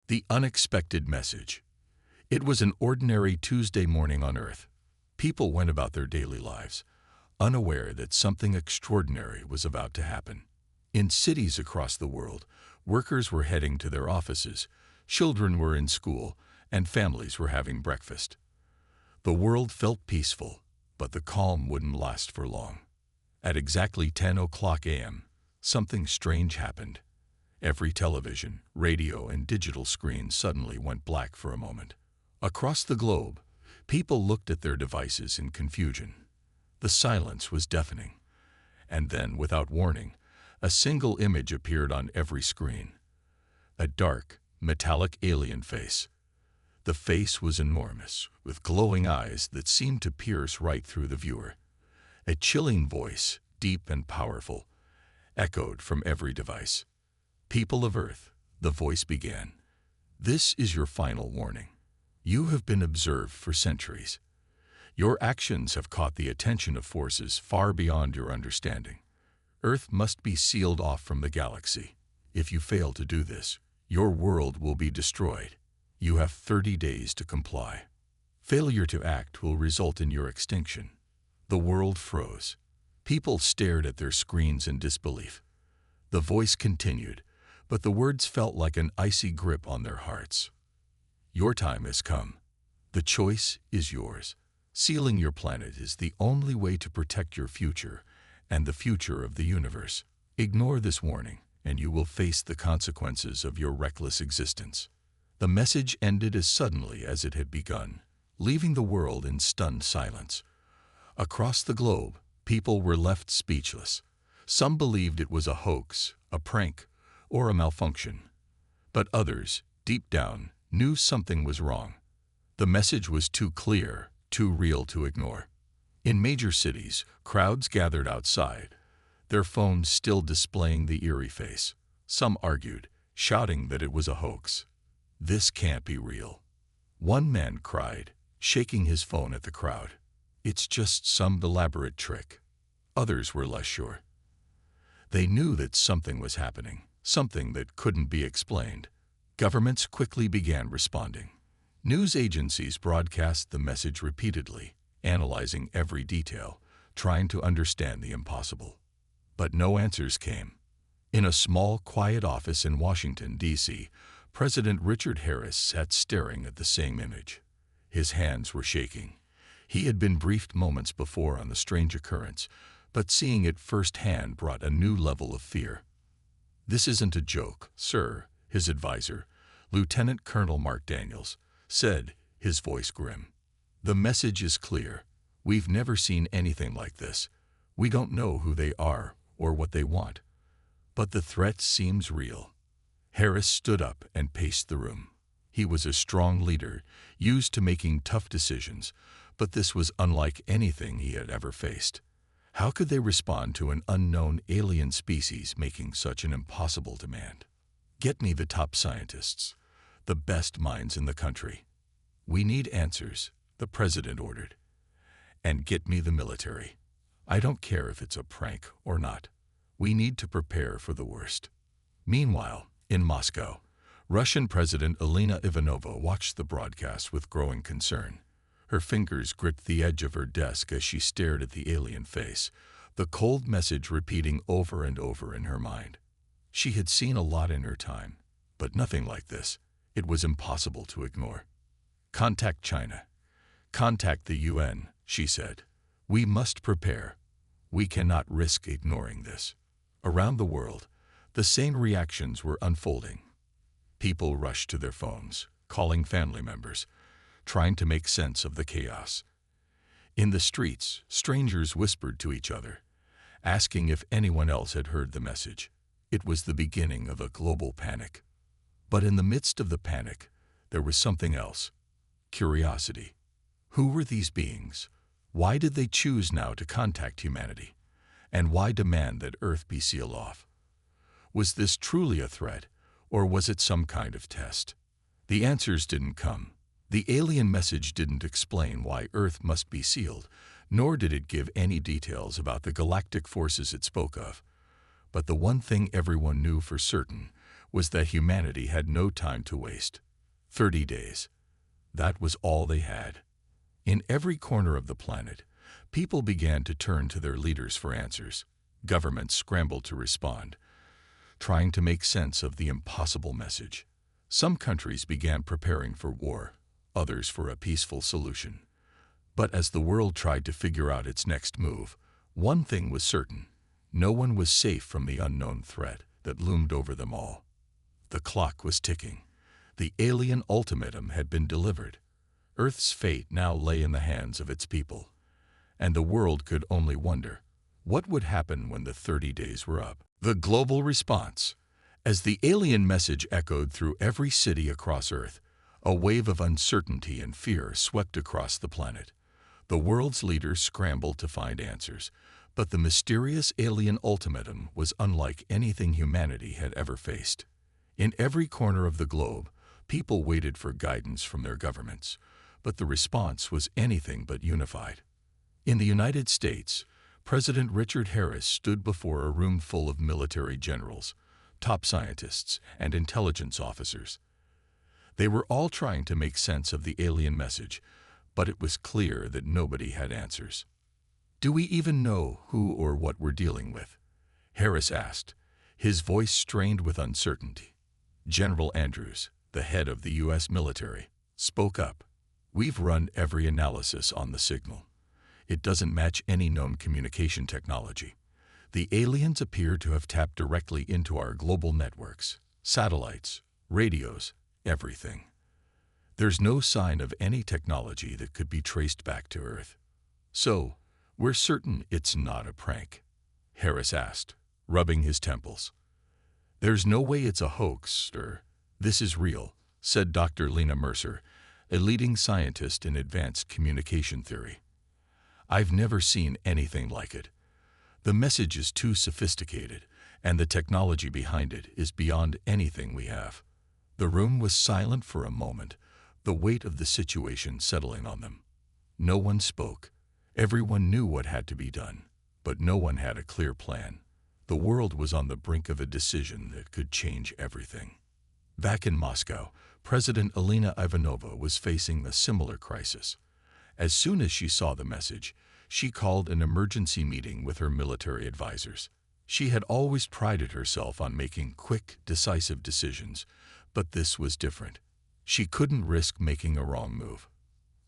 The unexpected message. It was an ordinary Tuesday morning on Earth. People went about their daily lives, unaware that something extraordinary was about to happen. In cities across the world, workers were heading to their offices, children were in school, and families were having breakfast. The world felt peaceful, but the calm wouldn't last for long. At exactly 10 o'clock a.m., something strange happened. Every television, radio, and digital screen suddenly went black for a moment. Across the globe, people looked at their devices in confusion. The silence was deafening. And then, without warning, a single image appeared on every screen. A dark, metallic alien face. The face was enormous, with glowing eyes that seemed to pierce right through the viewer. A chilling voice, deep and powerful, echoed from every device. "People of Earth," the voice began, "this is your final warning. You have been observed for centuries. Your actions have caught the attention of forces far beyond your understanding. Earth must be sealed off from the galaxy. If you fail to do this, your world will be destroyed. You have 30 days to comply. Failure to act will result in your extinction." The world froze. People stared at their screens in disbelief. The voice continued, but the words felt like an icy grip on their hearts. "Your time has come. The choice is yours. Sealing your planet is the only way to protect your future and the future of the universe. Ignore this warning, and you will face the consequences of your reckless existence." The message ended as suddenly as it had begun, leaving the world in stunned silence. Across the globe, people were left speechless. Some believed it was a hoax, a prank, or a malfunction. But others, deep down, knew something was wrong. The message was too clear, too real to ignore. In major cities, crowds gathered outside, their phones still displaying the eerie face. Some argued, shouting that it was a hoax. "This can't be real." One man cried, shaking his phone at the crowd. "It's just some elaborate trick." Others were less sure. They knew that something was happening, something that couldn't be explained. Governments quickly began responding. News agencies broadcast the message repeatedly, analyzing every detail, trying to understand the impossible. But no answers came. In a small, quiet office in Washington, D.C., President Richard Harris sat staring at the same image. His hands were shaking. He had been briefed moments before on the strange occurrence, but seeing it firsthand brought a new level of fear. "This isn't a joke, sir," his advisor, Lieutenant Colonel Mark Daniels, said, his voice grim. "The message is clear. We've never seen anything like this. We don't know who they are or what they want. But the threat seems real." Harris stood up and paced the room. He was a strong leader, used to making tough decisions, but this was unlike anything he had ever faced. How could they respond to an unknown alien species making such an impossible demand? "Get me the top scientists, the best minds in the country. We need answers," the president ordered. "And get me the military. I don't care if it's a prank or not. We need to prepare for the worst." Meanwhile, in Moscow, Russian President Elena Ivanova watched the broadcast with growing concern. Her fingers gripped the edge of her desk as she stared at the alien face, the cold message repeating over and over in her mind. She had seen a lot in her time, but nothing like this. It was impossible to ignore. "Contact China. Contact the UN," she said. "We must prepare. We cannot risk ignoring this." Around the world, the same reactions were unfolding. People rushed to their phones, calling family members, trying to make sense of the chaos. In the streets, strangers whispered to each other, asking if anyone else had heard the message. It was the beginning of a global panic. But in the midst of the panic, there was something else: curiosity. Who were these beings? Why did they choose now to contact humanity? And why demand that Earth be sealed off? Was this truly a threat, or was it some kind of test? The answers didn't come. The alien message didn't explain why Earth must be sealed, nor did it give any details about the galactic forces it spoke of. But the one thing everyone knew for certain was that humanity had no time to waste. 30 days. That was all they had. In every corner of the planet, people began to turn to their leaders for answers. Governments scrambled to respond, trying to make sense of the impossible message. Some countries began preparing for war, others for a peaceful solution. But as the world tried to figure out its next move, one thing was certain: no one was safe from the unknown threat that loomed over them all. The clock was ticking. The alien ultimatum had been delivered. Earth's fate now lay in the hands of its people, and the world could only wonder what would happen when the 30 days were up. The global response. As the alien message echoed through every city across Earth, a wave of uncertainty and fear swept across the planet. The world's leaders scrambled to find answers, but the mysterious alien ultimatum was unlike anything humanity had ever faced. In every corner of the globe, people waited for guidance from their governments, but the response was anything but unified. In the United States, President Richard Harris stood before a room full of military generals, top scientists, and intelligence officers. They were all trying to make sense of the alien message, but it was clear that nobody had answers. "Do we even know who or what we're dealing with?" Harris asked, his voice strained with uncertainty. General Andrews, the head of the U.S. military, spoke up. "We've run every analysis on the signal. It doesn't match any known communication technology. The aliens appear to have tapped directly into our global networks, satellites, radios, everything. There's no sign of any technology that could be traced back to Earth. So, we're certain it's not a prank?" Harris asked, rubbing his temples. "There's no way it's a hoax, or this is real," said Dr. Lena Mercer, a leading scientist in advanced communication theory. "I've never seen anything like it. The message is too sophisticated, and the technology behind it is beyond anything we have." The room was silent for a moment, the weight of the situation settling on them. No one spoke. Everyone knew what had to be done, but no one had a clear plan. The world was on the brink of a decision that could change everything. Back in Moscow, President Elena Ivanova was facing a similar crisis. As soon as she saw the message, she called an emergency meeting with her military advisors. She had always prided herself on making quick, decisive decisions, but this was different. She couldn't risk making a wrong move.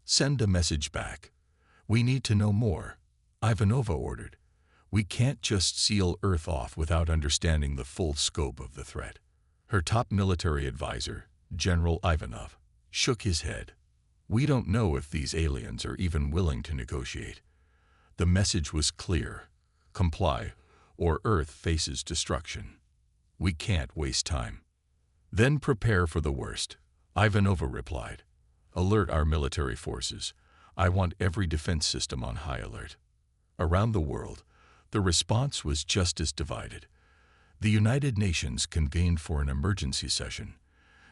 "Send a message back. We need to know more," Ivanova ordered. "We can't just seal Earth off without understanding the full scope of the threat." Her top military advisor, General Ivanov, shook his head. "We don't know if these aliens are even willing to negotiate. The message was clear: comply, or Earth faces destruction. We can't waste time." "Then prepare for the worst," Ivanova replied. "Alert our military forces. I want every defense system on high alert." Around the world, the response was just as divided. The United Nations convened for an emergency session.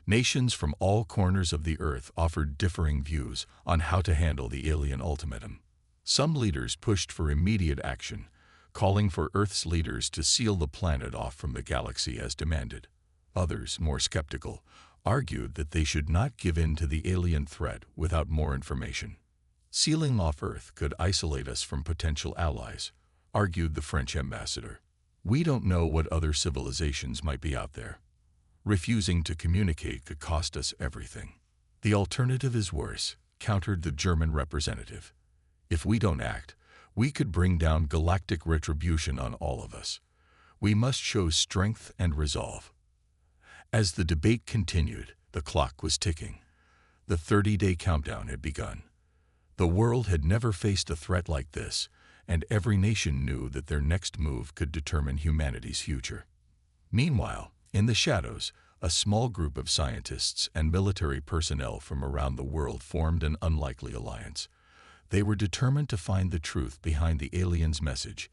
Nations from all corners of the Earth offered differing views on how to handle the alien ultimatum. Some leaders pushed for immediate action, calling for Earth's leaders to seal the planet off from the galaxy as demanded. Others, more skeptical, argued that they should not give in to the alien threat without more information. "Sealing off Earth could isolate us from potential allies," argued the French ambassador. "We don't know what other civilizations might be out there. Refusing to communicate could cost us everything." "The alternative is worse," countered the German representative. "If we don't act, we could bring down galactic retribution on all of us. We must show strength and resolve." As the debate continued, the clock was ticking. The 30-day countdown had begun. The world had never faced a threat like this, and every nation knew that their next move could determine humanity's future. Meanwhile, in the shadows, a small group of scientists and military personnel from around the world formed an unlikely alliance. They were determined to find the truth behind the aliens' message,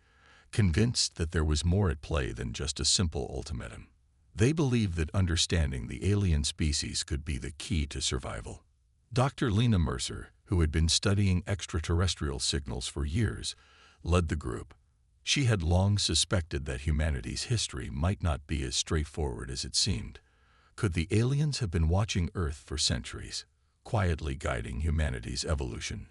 convinced that there was more at play than just a simple ultimatum. They believed that understanding the alien species could be the key to survival. Dr. Lena Mercer, who had been studying extraterrestrial signals for years, led the group. She had long suspected that humanity's history might not be as straightforward as it seemed. Could the aliens have been watching Earth for centuries, quietly guiding humanity's evolution?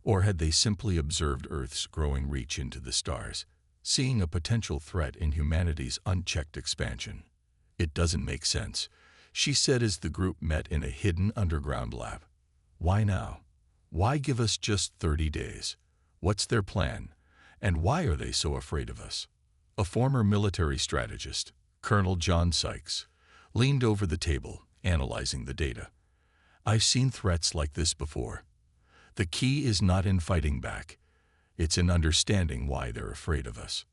Or had they simply observed Earth's growing reach into the stars, seeing a potential threat in humanity's unchecked expansion? It doesn't make sense, she said as the group met in a hidden underground lab. Why now? Why give us just 30 days? What's their plan? And why are they so afraid of us? A former military strategist, Colonel John Sykes, leaned over the table, analyzing the data. I've seen threats like this before. The key is not in fighting back. It's in understanding why they're afraid of us.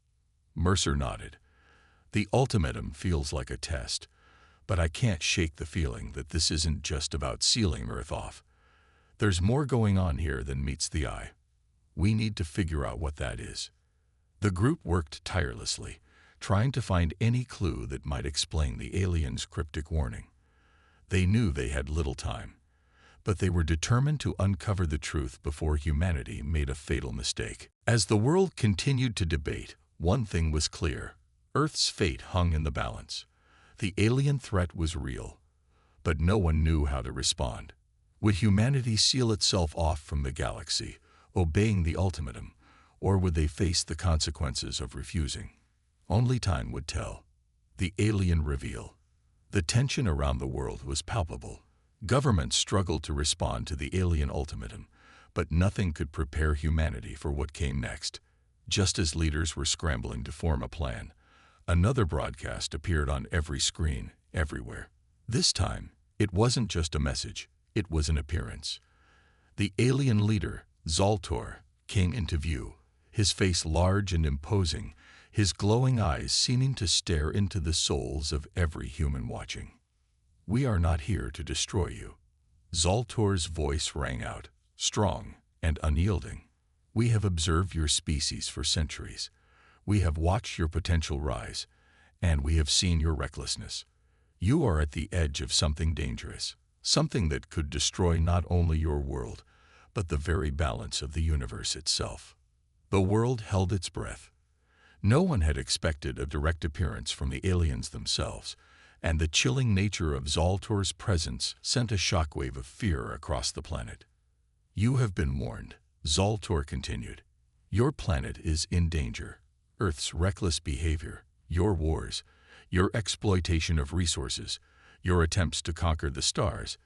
Mercer nodded. The ultimatum feels like a test, but I can't shake the feeling that this isn't just about sealing Earth off. There's more going on here than meets the eye. We need to figure out what that is. The group worked tirelessly, trying to find any clue that might explain the aliens' cryptic warning. They knew they had little time, but they were determined to uncover the truth before humanity made a fatal mistake. As the world continued to debate, one thing was clear: Earth's fate hung in the balance. The alien threat was real, but no one knew how to respond. Would humanity seal itself off from the galaxy, obeying the ultimatum, or would they face the consequences of refusing? Only time would tell. The alien reveal. The tension around the world was palpable. Governments struggled to respond to the alien ultimatum, but nothing could prepare humanity for what came next. Just as leaders were scrambling to form a plan, another broadcast appeared on every screen, everywhere. This time, it wasn't just a message, it was an appearance. The alien leader, Zoltor, came into view, his face large and imposing, his glowing eyes seeming to stare into the souls of every human watching. We are not here to destroy you. Zoltor's voice rang out, strong and unyielding. We have observed your species for centuries. We have watched your potential rise, and we have seen your recklessness. You are at the edge of something dangerous, something that could destroy not only your world, but the very balance of the universe itself. The world held its breath. No one had expected a direct appearance from the aliens themselves, and the chilling nature of Zoltor's presence sent a shockwave of fear across the planet. You have been warned, Zoltor continued. Your planet is in danger. Earth's reckless behavior, your wars, your exploitation of resources, your attempts to conquer the stars,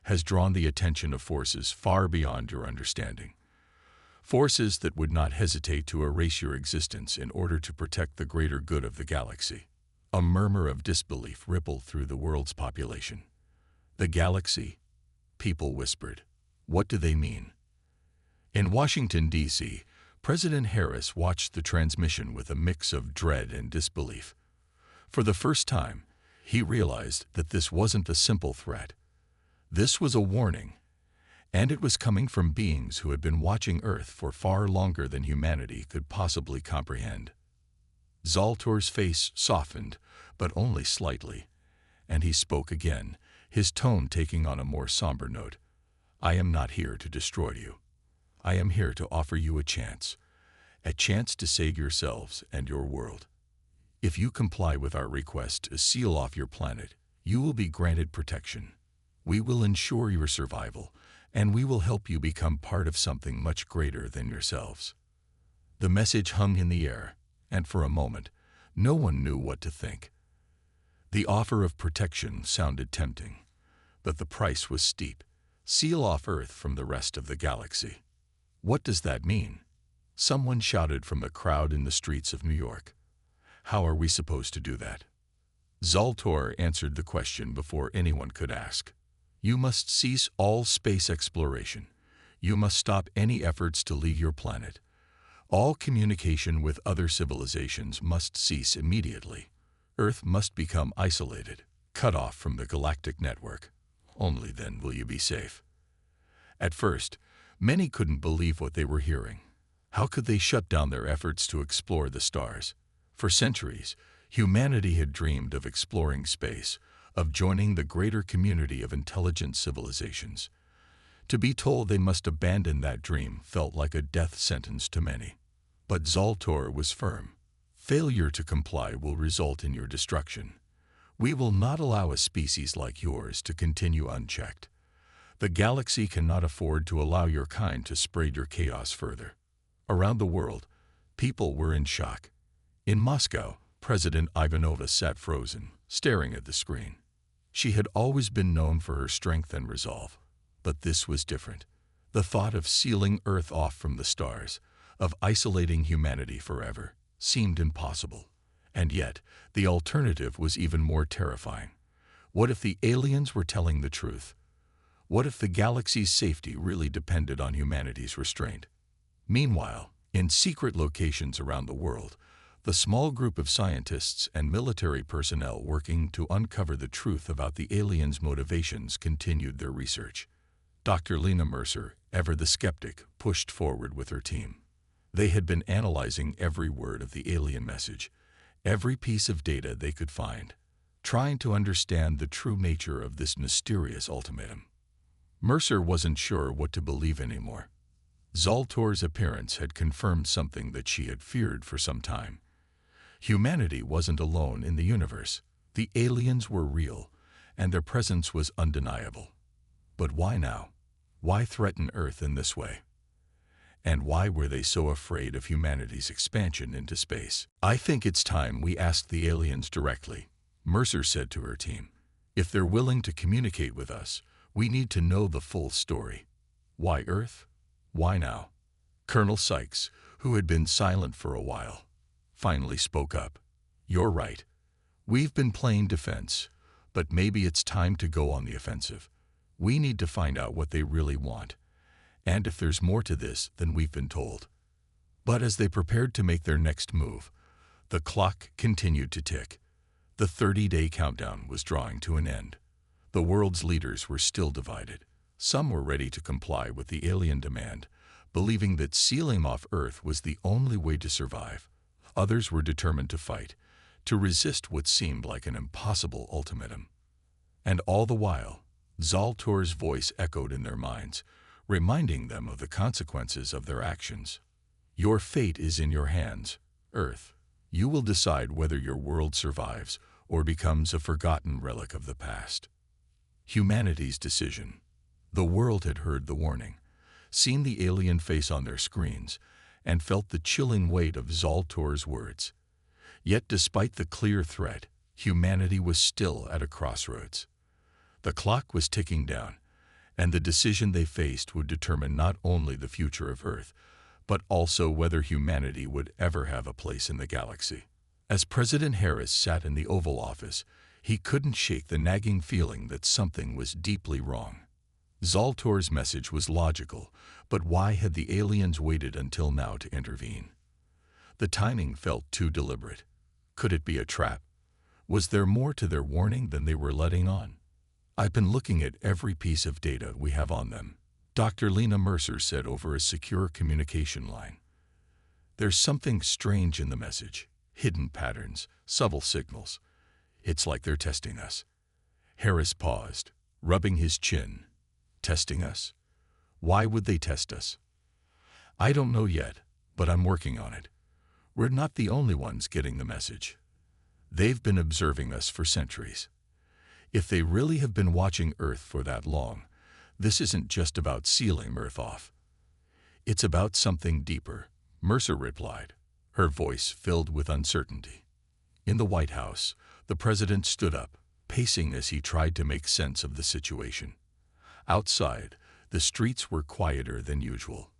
has drawn the attention of forces far beyond your understanding. Forces that would not hesitate to erase your existence in order to protect the greater good of the galaxy. A murmur of disbelief rippled through the world's population. The galaxy? People whispered. What do they mean? In Washington, D.C., President Harris watched the transmission with a mix of dread and disbelief. For the first time, he realized that this wasn't a simple threat. This was a warning, and it was coming from beings who had been watching Earth for far longer than humanity could possibly comprehend. Zoltor's face softened, but only slightly, and he spoke again, his tone taking on a more somber note. I am not here to destroy you. I am here to offer you a chance to save yourselves and your world. If you comply with our request to seal off your planet, you will be granted protection. We will ensure your survival, and we will help you become part of something much greater than yourselves. The message hung in the air, and for a moment, no one knew what to think. The offer of protection sounded tempting, but the price was steep. Seal off Earth from the rest of the galaxy. What does that mean? Someone shouted from the crowd in the streets of New York. How are we supposed to do that? Zoltor answered the question before anyone could ask. You must cease all space exploration. You must stop any efforts to leave your planet. All communication with other civilizations must cease immediately. Earth must become isolated, cut off from the galactic network. Only then will you be safe. At first, many couldn't believe what they were hearing. How could they shut down their efforts to explore the stars? For centuries, humanity had dreamed of exploring space, of joining the greater community of intelligent civilizations. To be told they must abandon that dream felt like a death sentence to many. But Zoltor was firm. Failure to comply will result in your destruction. We will not allow a species like yours to continue unchecked. The galaxy cannot afford to allow your kind to spread your chaos further." Around the world, people were in shock. In Moscow, President Ivanova sat frozen, staring at the screen. She had always been known for her strength and resolve, but this was different. The thought of sealing Earth off from the stars, of isolating humanity forever, seemed impossible. And yet, the alternative was even more terrifying. What if the aliens were telling the truth? What if the galaxy's safety really depended on humanity's restraint? Meanwhile, in secret locations around the world, the small group of scientists and military personnel working to uncover the truth about the aliens' motivations continued their research. Dr. Lena Mercer, ever the skeptic, pushed forward with her team. They had been analyzing every word of the alien message, every piece of data they could find, trying to understand the true nature of this mysterious ultimatum. Mercer wasn't sure what to believe anymore. Zoltor's appearance had confirmed something that she had feared for some time. Humanity wasn't alone in the universe. The aliens were real, and their presence was undeniable. But why now? Why threaten Earth in this way? And why were they so afraid of humanity's expansion into space? "I think it's time we asked the aliens directly," Mercer said to her team. "If they're willing to communicate with us, we need to know the full story. Why Earth? Why now?" Colonel Sykes, who had been silent for a while, finally spoke up. "You're right. We've been playing defense, but maybe it's time to go on the offensive. We need to find out what they really want, and if there's more to this than we've been told." But as they prepared to make their next move, the clock continued to tick. The 30-day countdown was drawing to an end. The world's leaders were still divided. Some were ready to comply with the alien demand, believing that sealing off Earth was the only way to survive. Others were determined to fight, to resist what seemed like an impossible ultimatum. And all the while, Zoltor's voice echoed in their minds, reminding them of the consequences of their actions. "Your fate is in your hands, Earth. You will decide whether your world survives or becomes a forgotten relic of the past." Humanity's decision. The world had heard the warning, seen the alien face on their screens, and felt the chilling weight of Zoltor's words. Yet despite the clear threat, humanity was still at a crossroads. The clock was ticking down, and the decision they faced would determine not only the future of Earth, but also whether humanity would ever have a place in the galaxy. As President Harris sat in the Oval Office, he couldn't shake the nagging feeling that something was deeply wrong. Zoltor's message was logical, but why had the aliens waited until now to intervene? The timing felt too deliberate. Could it be a trap? Was there more to their warning than they were letting on? "I've been looking at every piece of data we have on them," Dr. Lena Mercer said over a secure communication line. "There's something strange in the message, hidden patterns, subtle signals. It's like they're testing us." Harris paused, rubbing his chin. "Testing us? Why would they test us?" "I don't know yet, but I'm working on it. We're not the only ones getting the message. They've been observing us for centuries. If they really have been watching Earth for that long, this isn't just about sealing Earth off. It's about something deeper," Mercer replied, her voice filled with uncertainty. In the White House, the president stood up, pacing as he tried to make sense of the situation. Outside, the streets were quieter than usual.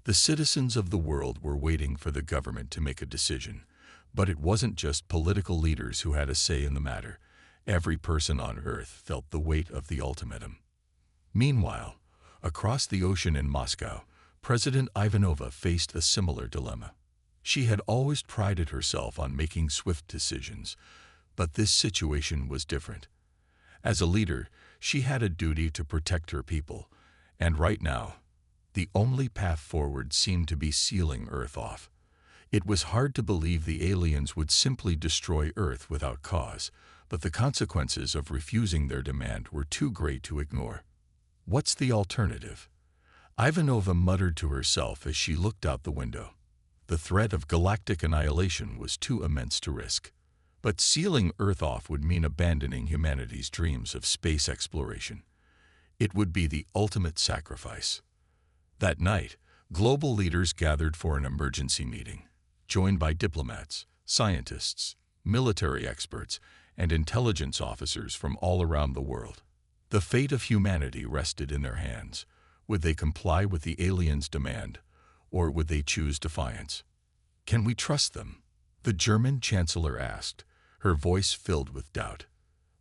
The citizens of the world were waiting for the government to make a decision, but it wasn't just political leaders who had a say in the matter. Every person on Earth felt the weight of the ultimatum. Meanwhile, across the ocean in Moscow, President Ivanova faced a similar dilemma. She had always prided herself on making swift decisions, but this situation was different. As a leader, she had a duty to protect her people, and right now, the only path forward seemed to be sealing Earth off. It was hard to believe the aliens would simply destroy Earth without cause, but the consequences of refusing their demand were too great to ignore. What's the alternative? Ivanova muttered to herself as she looked out the window. The threat of galactic annihilation was too immense to risk. But sealing Earth off would mean abandoning humanity's dreams of space exploration. It would be the ultimate sacrifice. That night, global leaders gathered for an emergency meeting, joined by diplomats, scientists, military experts, and intelligence officers from all around the world. The fate of humanity rested in their hands. Would they comply with the aliens' demand, or would they choose defiance? Can we trust them? The German chancellor asked, her voice filled with doubt.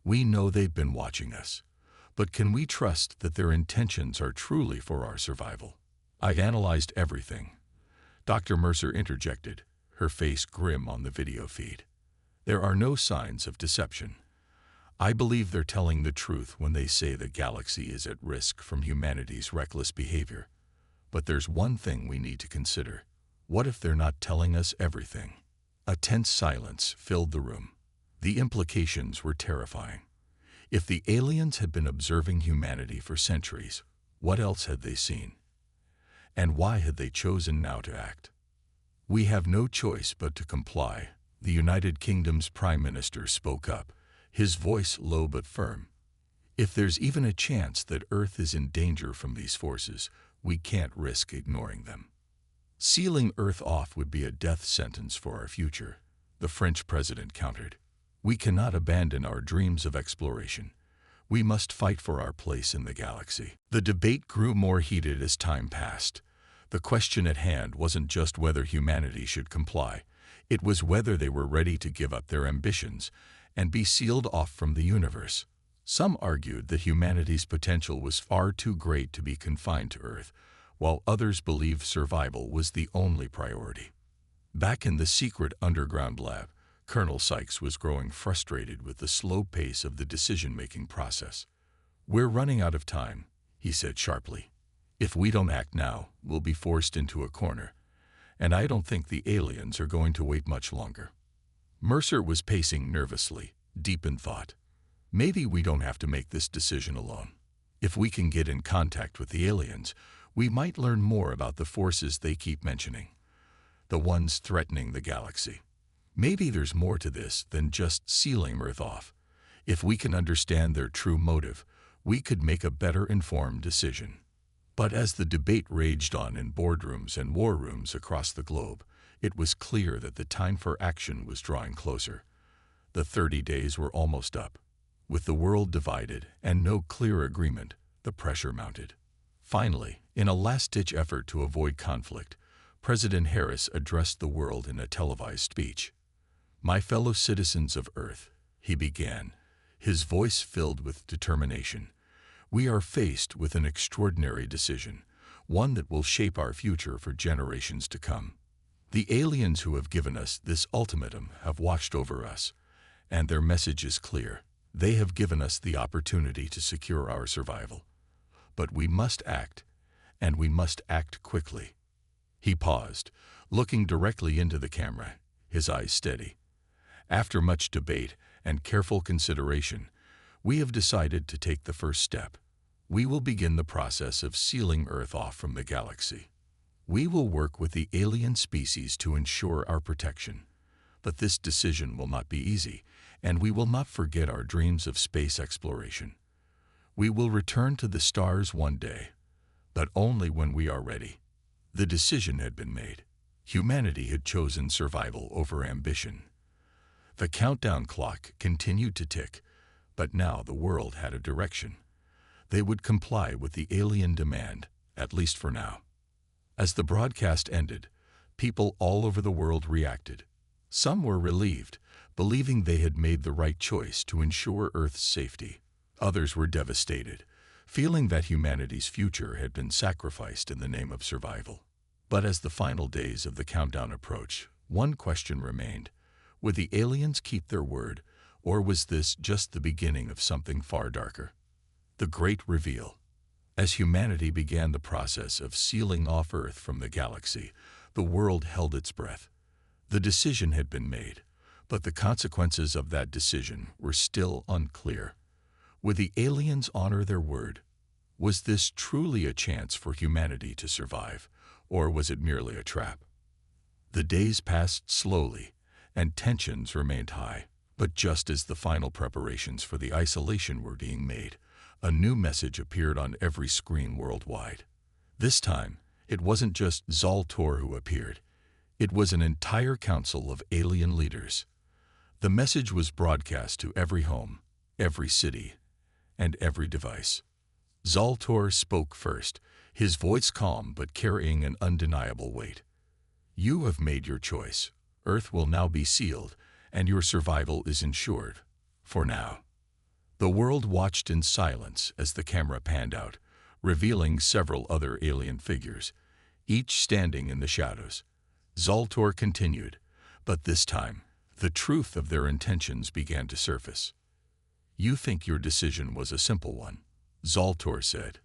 We know they've been watching us, but can we trust that their intentions are truly for our survival? I analyzed everything. Dr. Mercer interjected, her face grim on the video feed. There are no signs of deception. I believe they're telling the truth when they say the galaxy is at risk from humanity's reckless behavior. But there's one thing we need to consider. What if they're not telling us everything? A tense silence filled the room. The implications were terrifying. If the aliens had been observing humanity for centuries, what else had they seen? And why had they chosen now to act? We have no choice but to comply, the United Kingdom's Prime Minister spoke up, his voice low but firm. If there's even a chance that Earth is in danger from these forces, we can't risk ignoring them. Sealing Earth off would be a death sentence for our future, the French president countered. We cannot abandon our dreams of exploration. We must fight for our place in the galaxy. The debate grew more heated as time passed. The question at hand wasn't just whether humanity should comply. It was whether they were ready to give up their ambitions and be sealed off from the universe. Some argued that humanity's potential was far too great to be confined to Earth, while others believed survival was the only priority. Back in the secret underground lab, Colonel Sykes was growing frustrated with the slow pace of the decision-making process. We're running out of time, he said sharply. If we don't act now, we'll be forced into a corner, and I don't think the aliens are going to wait much longer. Mercer was pacing nervously, deep in thought. Maybe we don't have to make this decision alone. If we can get in contact with the aliens, we might learn more about the forces they keep mentioning, the ones threatening the galaxy. Maybe there's more to this than just sealing Earth off. If we can understand their true motive, we could make a better informed decision. But as the debate raged on in boardrooms and war rooms across the globe, it was clear that the time for action was drawing closer. The 30 days were almost up. With the world divided and no clear agreement, the pressure mounted. Finally, in a last-ditch effort to avoid conflict, President Harris addressed the world in a televised speech. My fellow citizens of Earth, he began, his voice filled with determination. We are faced with an extraordinary decision, one that will shape our future for generations to come. The aliens who have given us this ultimatum have watched over us, and their message is clear. They have given us the opportunity to secure our survival. But we must act, and we must act quickly. He paused, looking directly into the camera, his eyes steady. After much debate and careful consideration, we have decided to take the first step. We will begin the process of sealing Earth off from the galaxy. We will work with the alien species to ensure our protection. But this decision will not be easy, and we will not forget our dreams of space exploration. We will return to the stars one day, but only when we are ready. The decision had been made. Humanity had chosen survival over ambition. The countdown clock continued to tick, but now the world had a direction. They would comply with the alien demand, at least for now. As the broadcast ended, people all over the world reacted. Some were relieved, believing they had made the right choice to ensure Earth's safety. Others were devastated, feeling that humanity's future had been sacrificed in the name of survival. But as the final days of the countdown approached, one question remained. Would the aliens keep their word, or was this just the beginning of something far darker? The great reveal. As humanity began the process of sealing off Earth from the galaxy, the world held its breath. The decision had been made, but the consequences of that decision were still unclear. Would the aliens honor their word? Was this truly a chance for humanity to survive, or was it merely a trap? The days passed slowly, and tensions remained high. But just as the final preparations for the isolation were being made, a new message appeared on every screen worldwide. This time, it wasn't just Zaltor who appeared. It was an entire council of alien leaders. The message was broadcast to every home, every city, and every device. Zaltor spoke first, his voice calm but carrying an undeniable weight. You have made your choice. Earth will now be sealed, and your survival is ensured. For now. The world watched in silence as the camera panned out, revealing several other alien figures, each standing in the shadows. Zaltor continued, but this time, the truth of their intentions began to surface. You think your decision was a simple one, Zaltor said.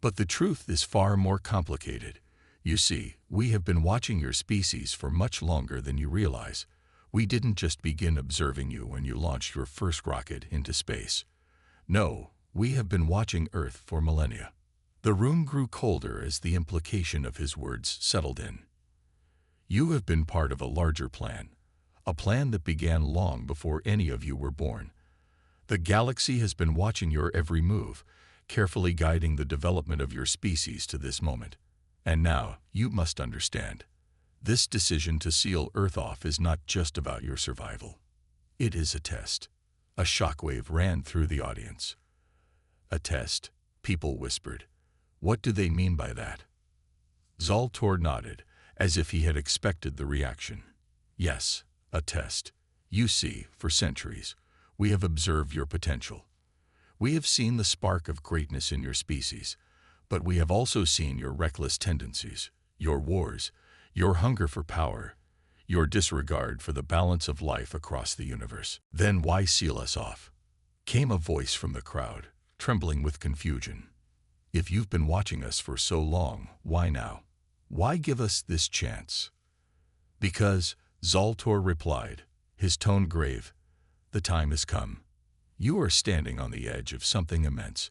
But the truth is far more complicated. You see, we have been watching your species for much longer than you realize. We didn't just begin observing you when you launched your first rocket into space. No, we have been watching Earth for millennia. The room grew colder as the implication of his words settled in. You have been part of a larger plan, a plan that began long before any of you were born. The galaxy has been watching your every move, carefully guiding the development of your species to this moment. And now, you must understand. This decision to seal Earth off is not just about your survival. It is a test. A shockwave ran through the audience. A test, people whispered. What do they mean by that? Zaltor nodded, as if he had expected the reaction. Yes, a test. You see, for centuries, we have observed your potential. We have seen the spark of greatness in your species, but we have also seen your reckless tendencies, your wars, your hunger for power, your disregard for the balance of life across the universe. Then why seal us off? Came a voice from the crowd, trembling with confusion. If you've been watching us for so long, why now? Why give us this chance? Because, Zaltor replied, his tone grave, the time has come. You are standing on the edge of something immense,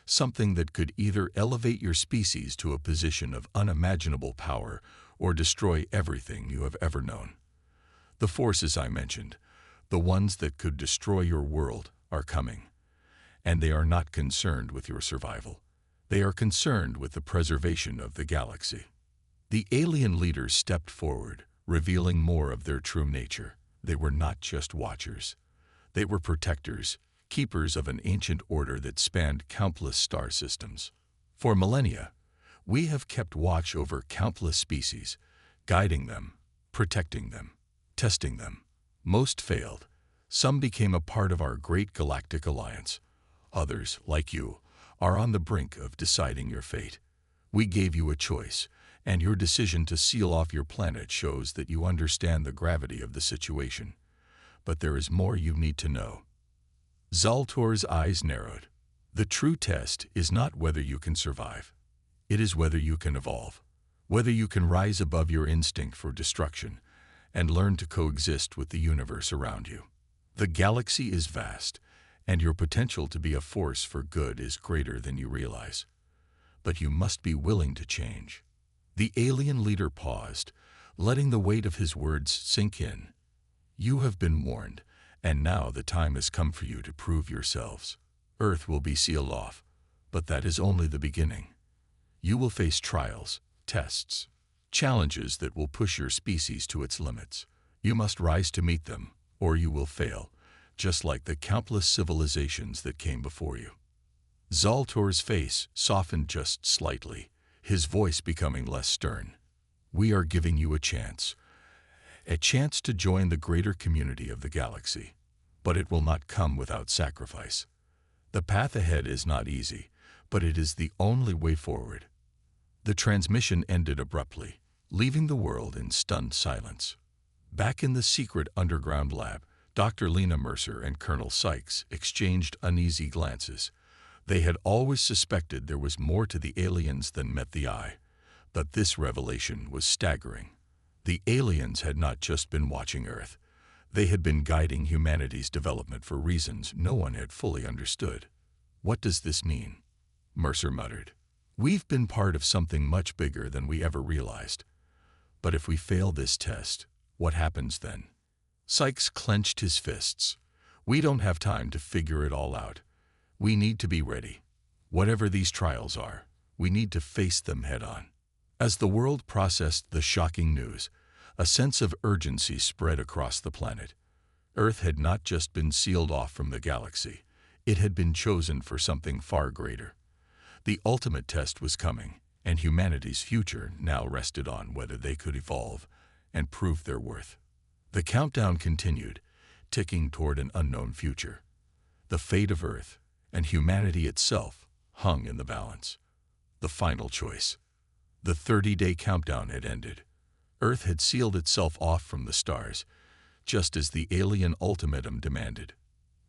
something that could either elevate your species to a position of unimaginable power or destroy everything you have ever known. The forces I mentioned, the ones that could destroy your world, are coming. And they are not concerned with your survival. They are concerned with the preservation of the galaxy. The alien leaders stepped forward, revealing more of their true nature. They were not just watchers. They were protectors, keepers of an ancient order that spanned countless star systems. For millennia, we have kept watch over countless species, guiding them, protecting them, testing them. Most failed. Some became a part of our great galactic alliance. Others, like you, are on the brink of deciding your fate. We gave you a choice, and your decision to seal off your planet shows that you understand the gravity of the situation. But there is more you need to know. Zaltor's eyes narrowed. The true test is not whether you can survive. It is whether you can evolve, whether you can rise above your instinct for destruction and learn to coexist with the universe around you. The galaxy is vast, and your potential to be a force for good is greater than you realize. But you must be willing to change. The alien leader paused, letting the weight of his words sink in. You have been warned, and now the time has come for you to prove yourselves. Earth will be sealed off, but that is only the beginning. You will face trials, tests, challenges that will push your species to its limits. You must rise to meet them, or you will fail, just like the countless civilizations that came before you. Zaltor's face softened just slightly, his voice becoming less stern. We are giving you a chance to join the greater community of the galaxy, but it will not come without sacrifice. The path ahead is not easy, but it is the only way forward. The transmission ended abruptly, leaving the world in stunned silence. Back in the secret underground lab, Dr. Lena Mercer and Colonel Sykes exchanged uneasy glances. They had always suspected there was more to the aliens than met the eye, but this revelation was staggering. The aliens had not just been watching Earth. They had been guiding humanity's development for reasons no one had fully understood. What does this mean? Mercer muttered. We've been part of something much bigger than we ever realized. But if we fail this test, what happens then? Sykes clenched his fists. We don't have time to figure it all out. We need to be ready. Whatever these trials are, we need to face them head-on." As the world processed the shocking news, a sense of urgency spread across the planet. Earth had not just been sealed off from the galaxy, it had been chosen for something far greater. The ultimate test was coming, and humanity's future now rested on whether they could evolve and prove their worth. The countdown continued, ticking toward an unknown future. The fate of Earth and humanity itself hung in the balance. The final choice. The 30-day countdown had ended. Earth had sealed itself off from the stars, just as the alien ultimatum demanded.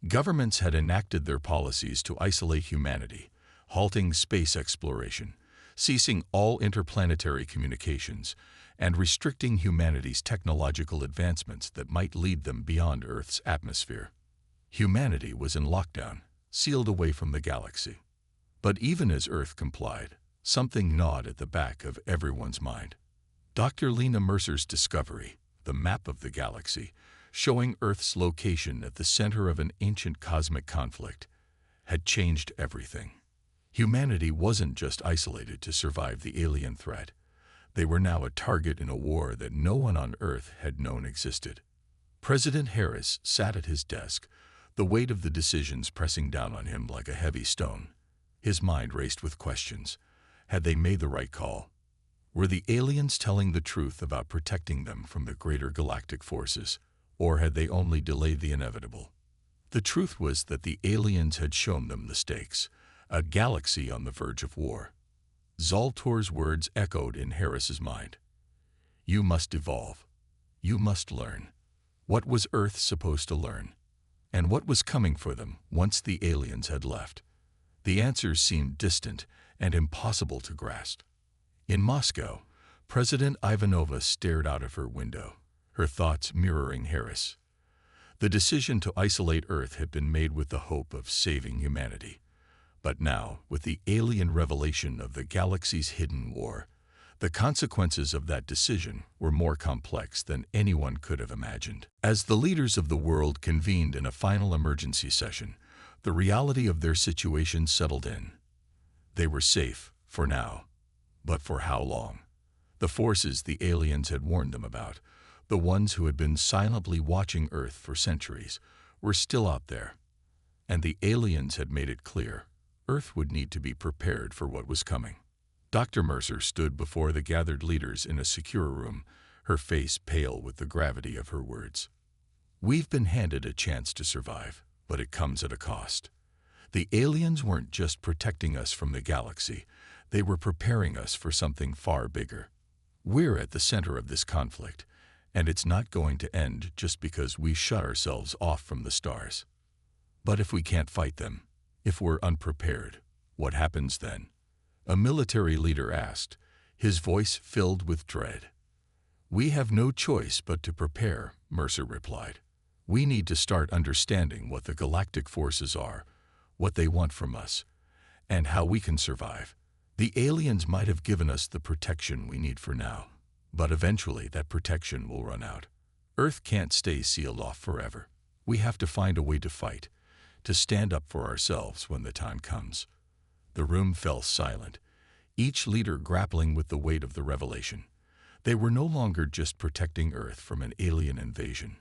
Governments had enacted their policies to isolate humanity, halting space exploration, ceasing all interplanetary communications, and restricting humanity's technological advancements that might lead them beyond Earth's atmosphere. Humanity was in lockdown, sealed away from the galaxy. But even as Earth complied, something gnawed at the back of everyone's mind. Dr. Lena Mercer's discovery, the map of the galaxy, showing Earth's location at the center of an ancient cosmic conflict, had changed everything. Humanity wasn't just isolated to survive the alien threat. They were now a target in a war that no one on Earth had known existed. President Harris sat at his desk, the weight of the decisions pressing down on him like a heavy stone. His mind raced with questions. Had they made the right call? Were the aliens telling the truth about protecting them from the greater galactic forces, or had they only delayed the inevitable? The truth was that the aliens had shown them the stakes, a galaxy on the verge of war. Zaltor's words echoed in Harris's mind. You must evolve. You must learn. What was Earth supposed to learn? And what was coming for them once the aliens had left? The answers seemed distant and impossible to grasp. In Moscow, President Ivanova stared out of her window, her thoughts mirroring Harris. The decision to isolate Earth had been made with the hope of saving humanity. But now, with the alien revelation of the galaxy's hidden war, the consequences of that decision were more complex than anyone could have imagined. As the leaders of the world convened in a final emergency session, the reality of their situation settled in. They were safe, for now. But for how long? The forces the aliens had warned them about, the ones who had been silently watching Earth for centuries, were still out there. And the aliens had made it clear, Earth would need to be prepared for what was coming. Dr. Mercer stood before the gathered leaders in a secure room, her face pale with the gravity of her words. We've been handed a chance to survive, but it comes at a cost. The aliens weren't just protecting us from the galaxy, they were preparing us for something far bigger. We're at the center of this conflict, and it's not going to end just because we shut ourselves off from the stars. But if we can't fight them, if we're unprepared, what happens then? A military leader asked, his voice filled with dread. We have no choice but to prepare, Mercer replied. We need to start understanding what the galactic forces are, what they want from us, and how we can survive. The aliens might have given us the protection we need for now, but eventually that protection will run out. Earth can't stay sealed off forever. We have to find a way to fight, to stand up for ourselves when the time comes. The room fell silent, each leader grappling with the weight of the revelation. They were no longer just protecting Earth from an alien invasion.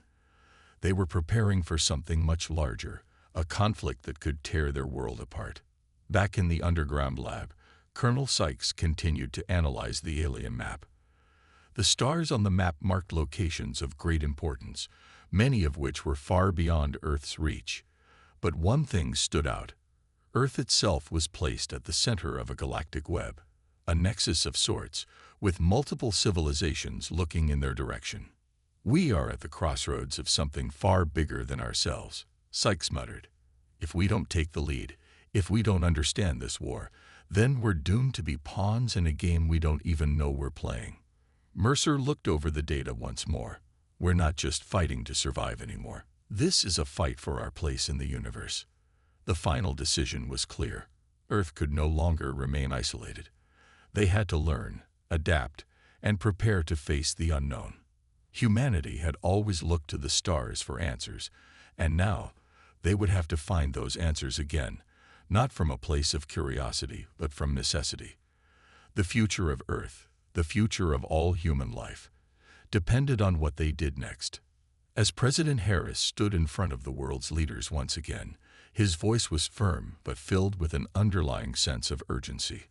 They were preparing for something much larger, a conflict that could tear their world apart. Back in the underground lab, Colonel Sykes continued to analyze the alien map. The stars on the map marked locations of great importance, many of which were far beyond Earth's reach. But one thing stood out. Earth itself was placed at the center of a galactic web, a nexus of sorts, with multiple civilizations looking in their direction. We are at the crossroads of something far bigger than ourselves, Sykes muttered. If we don't take the lead, if we don't understand this war, then we're doomed to be pawns in a game we don't even know we're playing. Mercer looked over the data once more. We're not just fighting to survive anymore. This is a fight for our place in the universe. The final decision was clear. Earth could no longer remain isolated. They had to learn, adapt, and prepare to face the unknown. Humanity had always looked to the stars for answers, and now, They would have to find those answers again, not from a place of curiosity, but from necessity. The future of Earth, the future of all human life, depended on what they did next. As President Harris stood in front of the world's leaders once again, his voice was firm but filled with an underlying sense of urgency.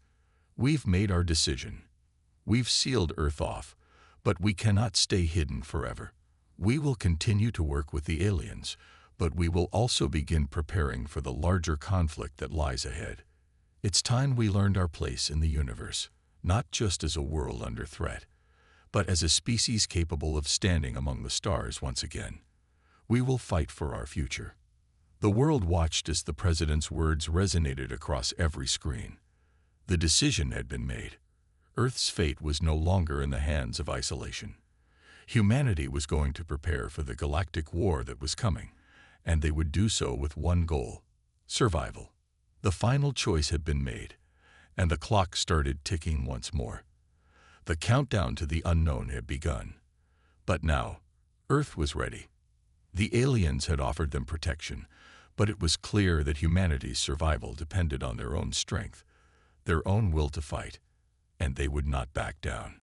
We've made our decision. We've sealed Earth off, but we cannot stay hidden forever. We will continue to work with the aliens, but we will also begin preparing for the larger conflict that lies ahead. It's time we learned our place in the universe, not just as a world under threat, but as a species capable of standing among the stars once again. We will fight for our future. The world watched as the president's words resonated across every screen. The decision had been made. Earth's fate was no longer in the hands of isolation. Humanity was going to prepare for the galactic war that was coming, and they would do so with one goal: survival. The final choice had been made, and the clock started ticking once more. The countdown to the unknown had begun. But now, Earth was ready. The aliens had offered them protection, but it was clear that humanity's survival depended on their own strength, their own will to fight, and they would not back down.